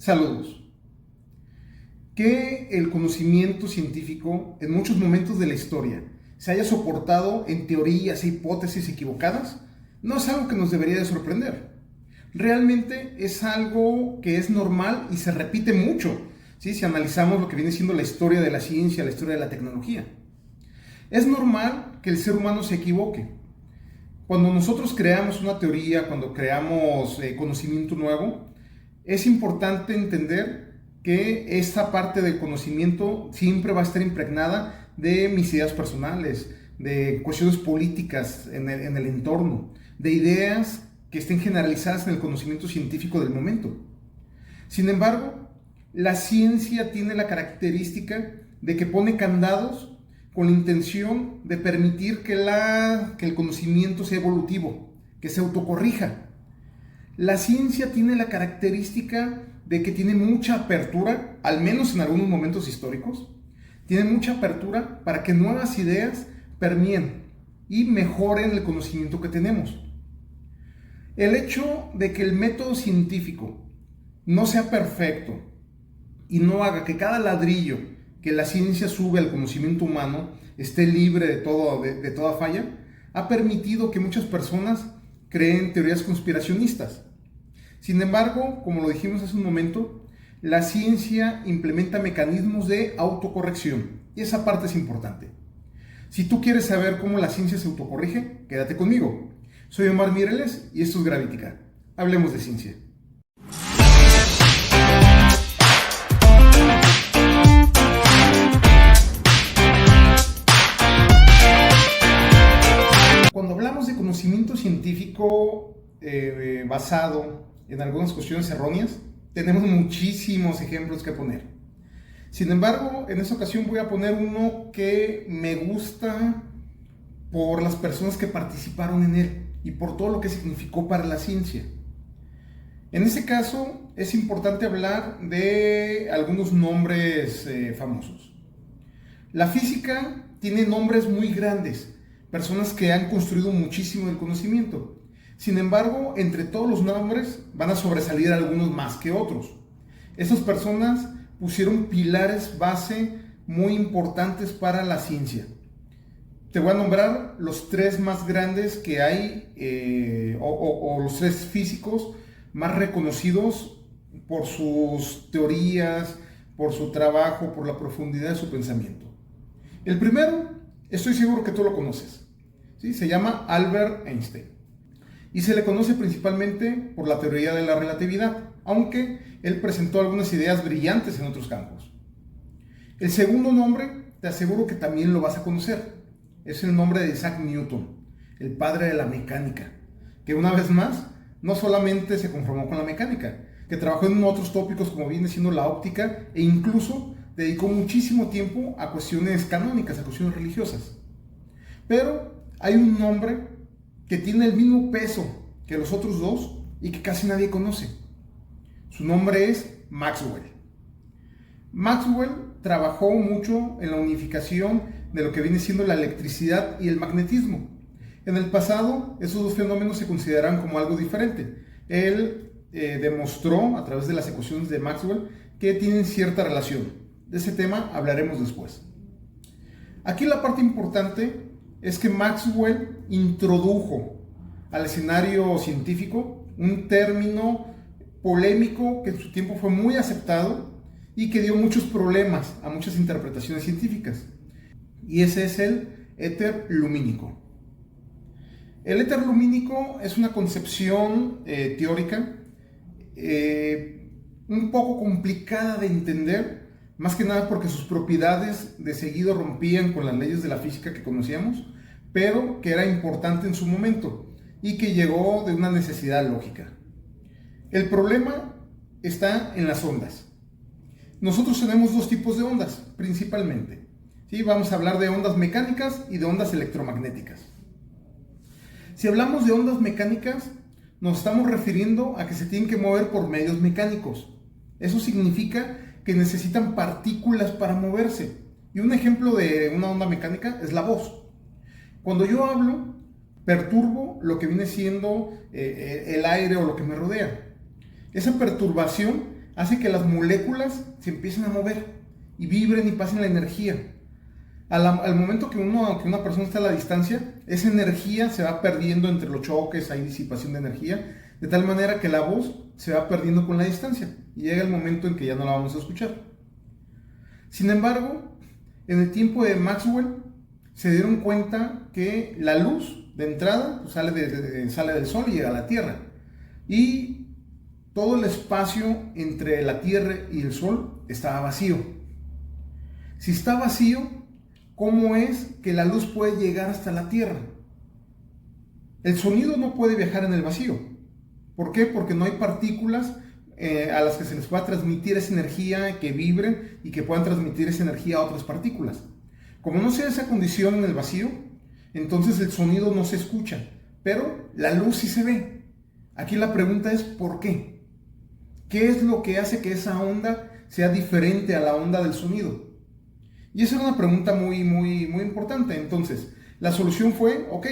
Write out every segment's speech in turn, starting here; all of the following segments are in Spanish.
Saludos. Que el conocimiento científico en muchos momentos de la historia se haya soportado en teorías e hipótesis equivocadas no es algo que nos debería de sorprender. Realmente es algo que es normal y se repite mucho, ¿sí? Si analizamos lo que viene siendo la historia de la ciencia, la historia de la tecnología. Es normal que el ser humano se equivoque. Cuando nosotros creamos una teoría, cuando creamos conocimiento nuevo, es importante entender que esta parte del conocimiento siempre va a estar impregnada de mis ideas personales, de cuestiones políticas en el entorno, de ideas que estén generalizadas en el conocimiento científico del momento. Sin embargo, la ciencia tiene la característica de que pone candados con la intención de permitir que el conocimiento sea evolutivo, que se autocorrija. La ciencia tiene la característica de que tiene mucha apertura, al menos en algunos momentos históricos, tiene mucha apertura para que nuevas ideas permeen y mejoren el conocimiento que tenemos. El hecho de que el método científico no sea perfecto y no haga que cada ladrillo que la ciencia sube al conocimiento humano esté libre de toda falla, ha permitido que muchas personas creen teorías conspiracionistas. Sin embargo, como lo dijimos hace un momento, la ciencia implementa mecanismos de autocorrección y esa parte es importante. Si tú quieres saber cómo la ciencia se autocorrige, quédate conmigo. Soy Omar Mireles y esto es Gravítica. Hablemos de ciencia. Cuando hablamos de conocimiento científico basado en algunas cuestiones erróneas, tenemos muchísimos ejemplos que poner. Sin embargo, en esta ocasión voy a poner uno que me gusta por las personas que participaron en él y por todo lo que significó para la ciencia. En este caso, es importante hablar de algunos nombres famosos. La física tiene nombres muy grandes, personas que han construido muchísimo el conocimiento. Sin embargo, entre todos los nombres van a sobresalir algunos más que otros. Estas personas pusieron pilares base muy importantes para la ciencia. Te voy a nombrar los tres más grandes que hay, o los tres físicos más reconocidos por sus teorías, por su trabajo, por la profundidad de su pensamiento. El primero, estoy seguro que tú lo conoces, ¿sí? Se llama Albert Einstein. Y se le conoce principalmente por la teoría de la relatividad, aunque él presentó algunas ideas brillantes en otros campos. El segundo nombre, te aseguro que también lo vas a conocer, es el nombre de Isaac Newton, el padre de la mecánica, que una vez más, no solamente se conformó con la mecánica, que trabajó en otros tópicos como viene siendo la óptica e incluso dedicó muchísimo tiempo a cuestiones canónicas, a cuestiones religiosas. Pero hay un nombre que tiene el mismo peso que los otros dos y que casi nadie conoce. Su nombre es Maxwell. Maxwell trabajó mucho en la unificación de lo que viene siendo la electricidad y el magnetismo. En el pasado, esos dos fenómenos se consideraban como algo diferente. Él demostró a través de las ecuaciones de Maxwell que tienen cierta relación. De ese tema hablaremos después. Aquí la parte importante es que Maxwell introdujo al escenario científico un término polémico que en su tiempo fue muy aceptado y que dio muchos problemas a muchas interpretaciones científicas. Y ese es el éter lumínico. El éter lumínico es una concepción teórica un poco complicada de entender, más que nada porque sus propiedades de seguido rompían con las leyes de la física que conocíamos, pero que era importante en su momento y que llegó de una necesidad lógica. El problema está en las ondas. Nosotros tenemos dos tipos de ondas, principalmente. ¿Sí? Vamos a hablar de ondas mecánicas y de ondas electromagnéticas. Si hablamos de ondas mecánicas, nos estamos refiriendo a que se tienen que mover por medios mecánicos. Eso significa que necesitan partículas para moverse. Y un ejemplo de una onda mecánica es la voz. Cuando yo hablo, perturbo lo que viene siendo el aire o lo que me rodea. Esa perturbación hace que las moléculas se empiecen a mover y vibren y pasen la energía. Al momento que una persona está a la distancia, esa energía se va perdiendo entre los choques, hay disipación de energía, de tal manera que la voz se va perdiendo con la distancia y llega el momento en que ya no la vamos a escuchar. Sin embargo, en el tiempo de Maxwell se dieron cuenta que la luz de entrada sale del Sol y llega a la Tierra, y todo el espacio entre la Tierra y el Sol estaba vacío. Si está vacío, ¿cómo es que la luz puede llegar hasta la Tierra? El sonido no puede viajar en el vacío. ¿Por qué? Porque no hay partículas a las que se les pueda transmitir esa energía, que vibren y que puedan transmitir esa energía a otras partículas. Como no sea esa condición en el vacío, entonces el sonido no se escucha, pero la luz sí se ve. Aquí la pregunta es ¿por qué? ¿Qué es lo que hace que esa onda sea diferente a la onda del sonido? Y esa era una pregunta muy importante. Entonces, la solución fue, ok,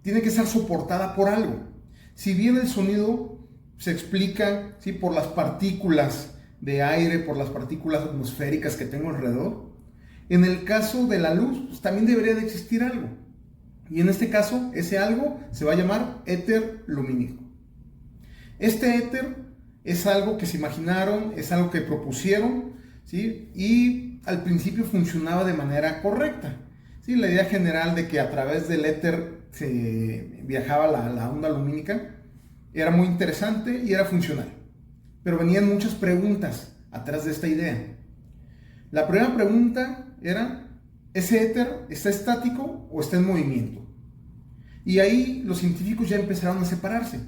tiene que ser soportada por algo. Si bien el sonido se explica, ¿sí?, por las partículas de aire, por las partículas atmosféricas que tengo alrededor, en el caso de la luz, pues, también debería de existir algo. Y en este caso, ese algo se va a llamar éter lumínico. Este éter es algo que se imaginaron, es algo que propusieron, ¿sí?, y al principio funcionaba de manera correcta. ¿Sí? La idea general de que a través del éter se viajaba la onda lumínica era muy interesante y era funcional. Pero venían muchas preguntas atrás de esta idea. La primera pregunta era, ¿ese éter está estático o está en movimiento? Y ahí los científicos ya empezaron a separarse.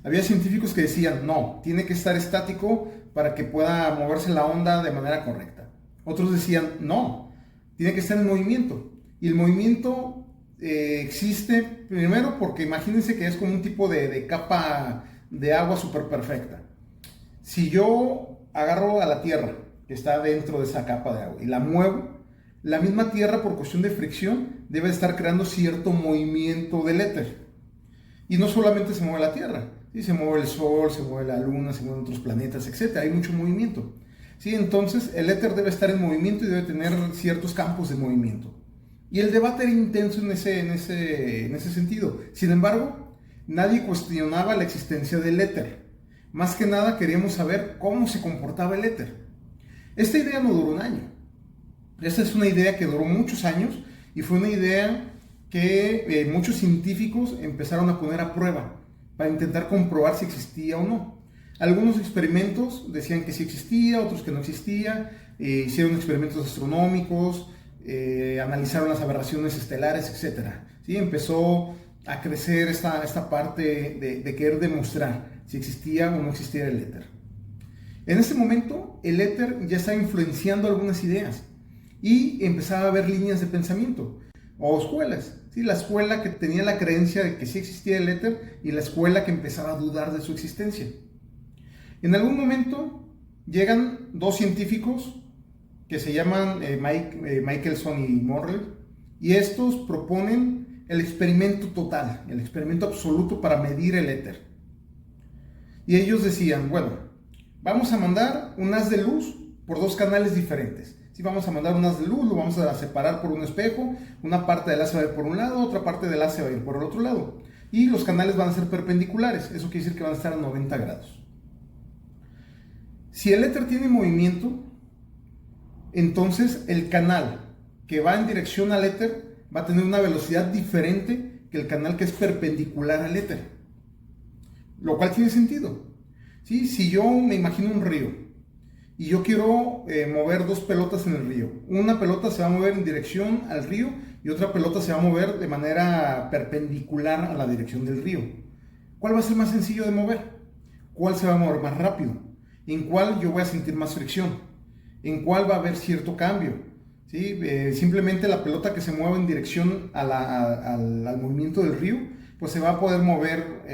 Había científicos que decían, no, tiene que estar estático para que pueda moverse la onda de manera correcta. Otros decían, no, tiene que estar en movimiento. Y el movimiento existe primero porque imagínense que es como un tipo de capa de agua súper perfecta. Si yo agarro a la Tierra, que está dentro de esa capa de agua, y la muevo, la misma Tierra, por cuestión de fricción, debe estar creando cierto movimiento del éter. Y no solamente se mueve la Tierra, ¿sí? Se mueve el Sol, se mueve la Luna, se mueven otros planetas, etc. Hay mucho movimiento. ¿Sí? Entonces el éter debe estar en movimiento y debe tener ciertos campos de movimiento. Y el debate era intenso en ese sentido. Sin embargo, nadie cuestionaba la existencia del éter. Más que nada queríamos saber cómo se comportaba el éter. Esta idea no duró un año. Esta es una idea que duró muchos años y fue una idea que muchos científicos empezaron a poner a prueba para intentar comprobar si existía o no. Algunos experimentos decían que sí existía, otros que no existía, hicieron experimentos astronómicos, analizaron las aberraciones estelares, etc. ¿Sí? Empezó a crecer esta parte de querer demostrar si existía o no existía el éter. En ese momento, el éter ya estaba influenciando algunas ideas y empezaba a haber líneas de pensamiento o escuelas. ¿Sí? La escuela que tenía la creencia de que sí existía el éter y la escuela que empezaba a dudar de su existencia. En algún momento llegan dos científicos que se llaman Michelson y Morley, y estos proponen el experimento total, el experimento absoluto para medir el éter. Y ellos decían, bueno, vamos a mandar un haz de luz por dos canales diferentes. Si vamos a mandar un haz de luz, lo vamos a separar por un espejo, una parte del haz se va a ir por un lado, otra parte del haz se va a ir por el otro lado. Y los canales van a ser perpendiculares, eso quiere decir que van a estar a 90 grados. Si el éter tiene movimiento, entonces el canal que va en dirección al éter va a tener una velocidad diferente que el canal que es perpendicular al éter. Lo cual tiene sentido. ¿Sí? Si yo me imagino un río y yo quiero mover dos pelotas en el río, una pelota se va a mover en dirección al río y otra pelota se va a mover de manera perpendicular a la dirección del río. ¿Cuál va a ser más sencillo de mover? ¿Cuál se va a mover más rápido? ¿En cuál yo voy a sentir más fricción? ¿En cuál va a haber cierto cambio? ¿Sí? Simplemente la pelota que se mueve en dirección al movimiento del río, pues se va a poder mover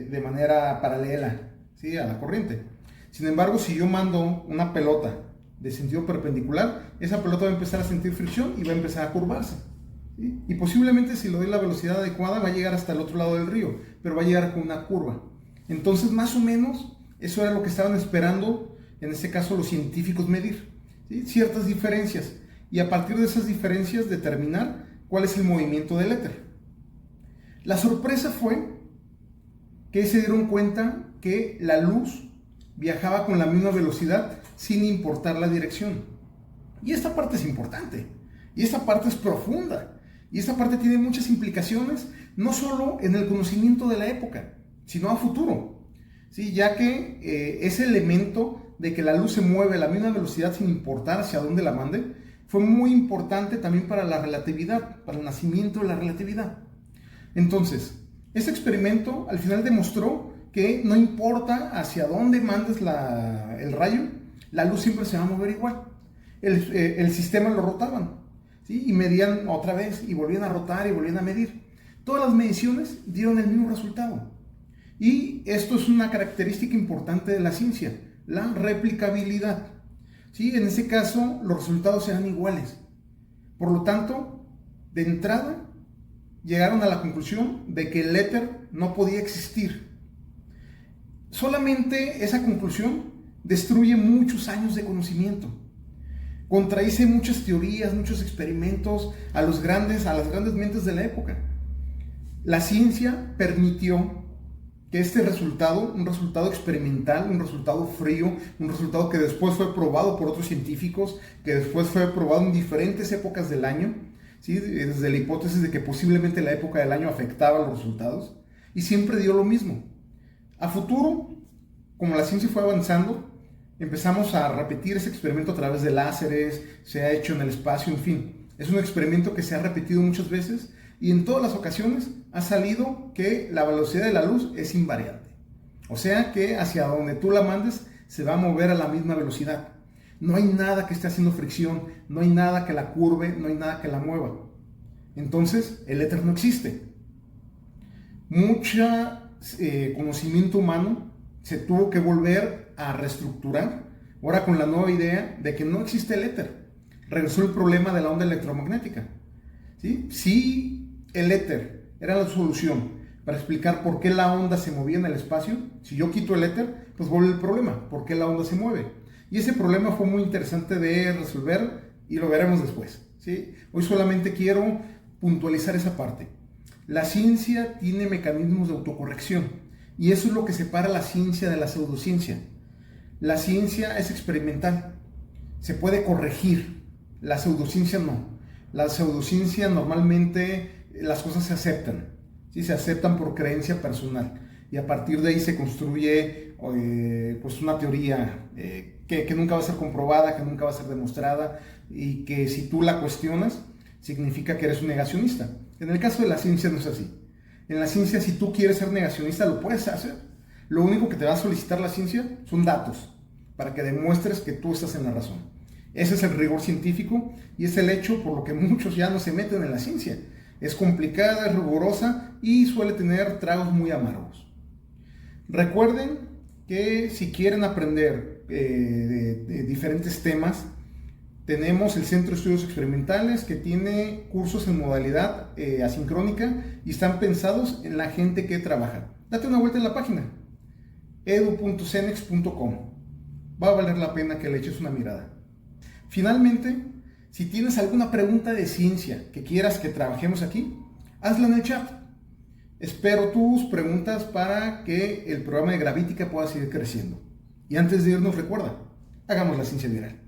de manera paralela, ¿sí?, a la corriente. Sin embargo, si yo mando una pelota de sentido perpendicular, esa pelota va a empezar a sentir fricción y va a empezar a curvarse. ¿Sí? Y posiblemente si le doy la velocidad adecuada va a llegar hasta el otro lado del río, pero va a llegar con una curva. Entonces, más o menos, eso era lo que estaban esperando en este caso los científicos, medir, ¿sí?, ciertas diferencias y a partir de esas diferencias determinar cuál es el movimiento del éter. La sorpresa fue que se dieron cuenta que la luz viajaba con la misma velocidad sin importar la dirección. Y esta parte es importante, y esta parte es profunda, y esta parte tiene muchas implicaciones, no solo en el conocimiento de la época, sino a futuro, ¿sí?, ya que ese elemento de que la luz se mueve a la misma velocidad sin importar hacia dónde la mande, fue muy importante también para la relatividad, para el nacimiento de la relatividad. Entonces, este experimento al final demostró que no importa hacia dónde mandes el rayo, la luz siempre se va a mover igual. El sistema lo rotaban, ¿sí?, y medían otra vez y volvían a rotar y volvían a medir. Todas las mediciones dieron el mismo resultado. Y esto es una característica importante de la ciencia, la replicabilidad. ¿Sí? En este caso, los resultados eran iguales. Por lo tanto, de entrada, llegaron a la conclusión de que el éter no podía existir. Solamente esa conclusión destruye muchos años de conocimiento. Contradice muchas teorías, muchos experimentos a las grandes mentes de la época. La ciencia permitió que este resultado, un resultado experimental, un resultado frío, un resultado que después fue probado por otros científicos, que después fue probado en diferentes épocas del año, ¿sí?, desde la hipótesis de que posiblemente la época del año afectaba los resultados, y siempre dio lo mismo. A futuro, como la ciencia fue avanzando, empezamos a repetir ese experimento a través de láseres, se ha hecho en el espacio, en fin. Es un experimento que se ha repetido muchas veces y en todas las ocasiones ha salido que la velocidad de la luz es invariante. O sea que hacia donde tú la mandes se va a mover a la misma velocidad. No hay nada que esté haciendo fricción, no hay nada que la curve, no hay nada que la mueva. Entonces el éter no existe. Mucho conocimiento humano se tuvo que volver a reestructurar, ahora con la nueva idea de que no existe el éter. Regresó el problema de la onda electromagnética. ¿Sí? Si el éter era la solución para explicar por qué la onda se movía en el espacio, si yo quito el éter, pues vuelve el problema, por qué la onda se mueve. Y ese problema fue muy interesante de resolver y lo veremos después, ¿sí? Hoy solamente quiero puntualizar esa parte. La ciencia tiene mecanismos de autocorrección y eso es lo que separa la ciencia de la pseudociencia. La ciencia es experimental, se puede corregir, la pseudociencia no. La pseudociencia normalmente las cosas se aceptan, ¿sí? Se aceptan por creencia personal y a partir de ahí se construye pues una teoría que nunca va a ser comprobada, que nunca va a ser demostrada y que si tú la cuestionas significa que eres un negacionista. En el caso de la ciencia no es así. En la ciencia, si tú quieres ser negacionista, lo puedes hacer. Lo único que te va a solicitar la ciencia son datos para que demuestres que tú estás en la razón. Ese es el rigor científico y es el hecho por lo que muchos ya no se meten en la ciencia. Es complicada, es rigurosa y suele tener tragos muy amargos. Recuerden que si quieren aprender de diferentes temas, tenemos el Centro de Estudios Experimentales que tiene cursos en modalidad asincrónica y están pensados en la gente que trabaja. Date una vuelta en la página edu.cenex.com. Va a valer la pena que le eches una mirada. Finalmente, si tienes alguna pregunta de ciencia que quieras que trabajemos aquí, hazla en el chat. Espero tus preguntas para que el programa de Gravítica pueda seguir creciendo. Y antes de irnos, recuerda, hagamos la ciencia viral.